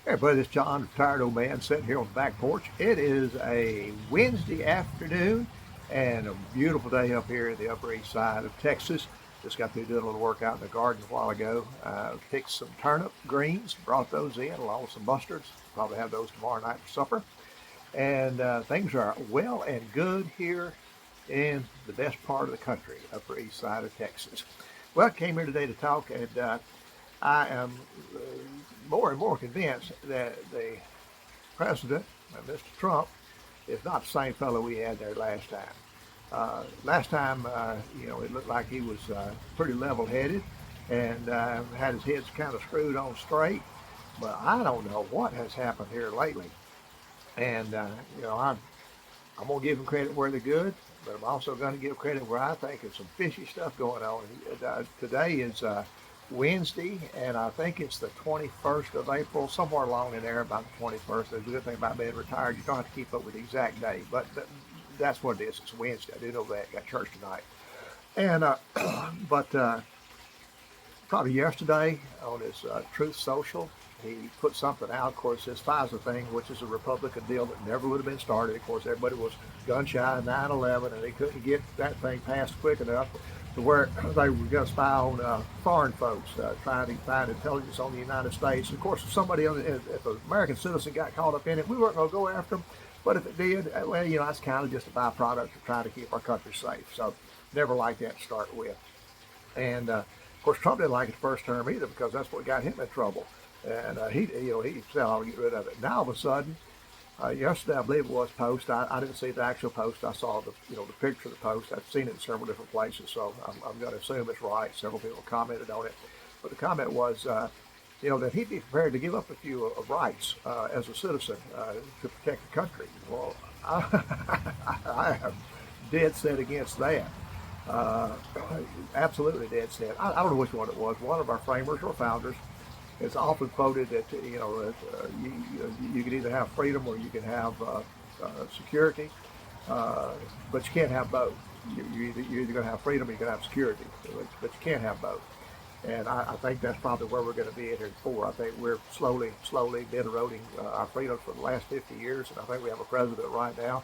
Hey, buddy, it's John, retired old man, sitting here on the back porch. It is a Wednesday afternoon and a beautiful day up here in the Upper East Side of Texas. Just got through doing a little work out in the garden a while ago. Picked some turnip greens, brought those in along with some mustards. Probably have those tomorrow night for supper. And things are well and good here in the best part of the country, Upper East Side of Texas. Well, I came here today to talk, and I am uh, more and more convinced that the president, Mr. Trump, is not the same fellow we had there last time. Last time, it looked like he was pretty level-headed and had his head kind of screwed on straight. But I don't know what has happened here lately. And, I'm going to give him credit where they're good, but I'm also going to give credit where I think there's some fishy stuff going on. Today is Wednesday, and I think it's the 21st of April, somewhere along in there, about the 21st. The good thing about being retired, you don't have to keep up with the exact day, but that's what it is. It's Wednesday. I do know that. Got church tonight. And, but probably yesterday on his Truth Social, he put something out. Of course, his FISA thing, which is a Republican deal that never would have been started. Of course, everybody was gun shy of 9/11, and they couldn't get that thing passed quick enough to where they were going to spy on foreign folks, trying to find intelligence on the United States. Of course, if an American citizen got caught up in it, we weren't going to go after them. But if it did, well, that's kind of just a byproduct of trying to keep our country safe. So, never liked that to start with. And of course, Trump didn't like it the first term either because that's what got him in trouble. And he said, "I'll get rid of it." Now, all of a sudden, yesterday I believe it was post. I didn't see the actual post. I saw the picture of the post. I've seen it in several different places, so I'm going to assume it's right. Several people commented on it, but the comment was, that he'd be prepared to give up a few rights as a citizen to protect the country. Well, I am dead set against that. Uh, Absolutely dead set. I don't know which one it was. One of our framers or founders. It's often quoted that you can either have freedom or you can have security, but you can't have both. You're either going to have freedom or you're going to have security, but you can't have both. And I think that's probably where we're going to be in here for. I think we're slowly been eroding our freedoms for the last 50 years, and I think we have a president right now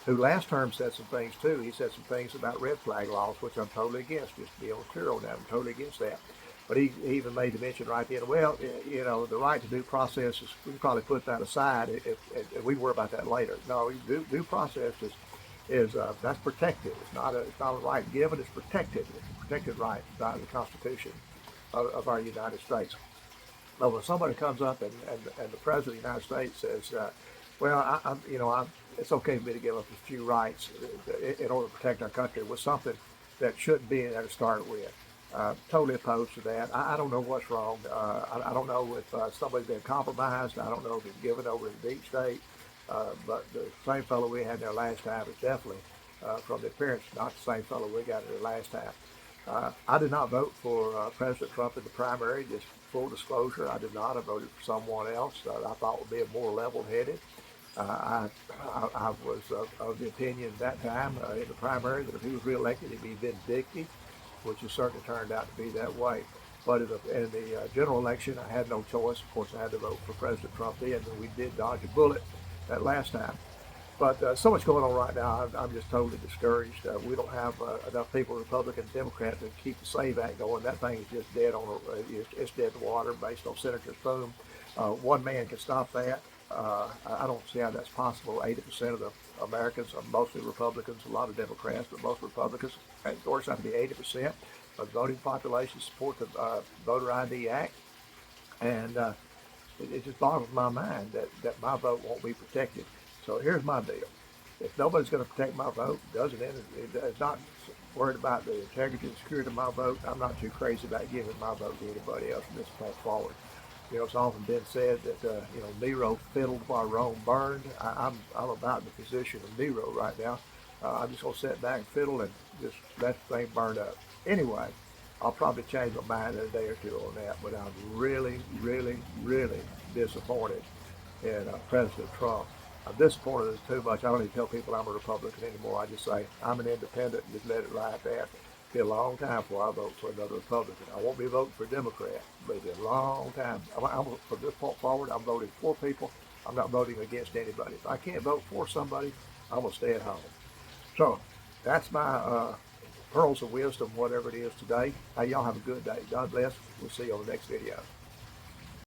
who last term said some things too. He said some things about red flag laws, which I'm totally against. Just to be on clear on that, I'm totally against that. But he even made the mention right then, well, the right to due process is, we can probably put that aside if we worry about that later. No, due process is that's protected. It's not a right given, it's protected. It's a protected right by the Constitution of our United States. But when somebody comes up and the President of the United States says, well, it's okay for me to give up a few rights in order to protect our country with something that shouldn't be there to start with. Totally opposed to that. I don't know what's wrong. I don't know if somebody's been compromised. I don't know if he's given over the deep state. But the same fellow we had there last time is definitely, from the appearance, not the same fellow we got there last time. I did not vote for President Trump in the primary. Just full disclosure, I did not. I voted for someone else that I thought would be more level-headed. I was of the opinion at that time in the primary that if he was reelected, he'd be vindictive, which has certainly turned out to be that way. But in the general election, I had no choice. Of course, I had to vote for President Trump then, and we did dodge a bullet that last time. But so much going on right now, I'm just totally discouraged. We don't have enough people, Republican and Democrat, to keep the SAVE Act going. That thing is just dead it's dead in the water based on Senator Thune. One man can stop that. I don't see how that's possible. 80% of the Americans are mostly Republicans, a lot of Democrats, but most Republicans. And of course, that'd be 80% of the voting population support the Voter ID Act. And it just boggles my mind that my vote won't be protected. So here's my deal. If nobody's going to protect my vote, is not worried about the integrity and security of my vote, I'm not too crazy about giving my vote to anybody else from this point forward. It's often been said that Nero fiddled while Rome burned. I'm about in the position of Nero right now. I'm just gonna sit back and fiddle and just let the thing burn up. Anyway, I'll probably change my mind in a day or two on that. But I'm really, really, really disappointed in President Trump. I'm disappointed it's too much. I don't even tell people I'm a Republican anymore. I just say I'm an independent and just let it ride that. Be a long time before I vote for another Republican. I won't be voting for a Democrat, but it'll be a long time. From this point forward, I'm voting for people. I'm not voting against anybody. If I can't vote for somebody, I'm going to stay at home. So that's my pearls of wisdom, whatever it is today. Hey, y'all have a good day. God bless. We'll see you on the next video.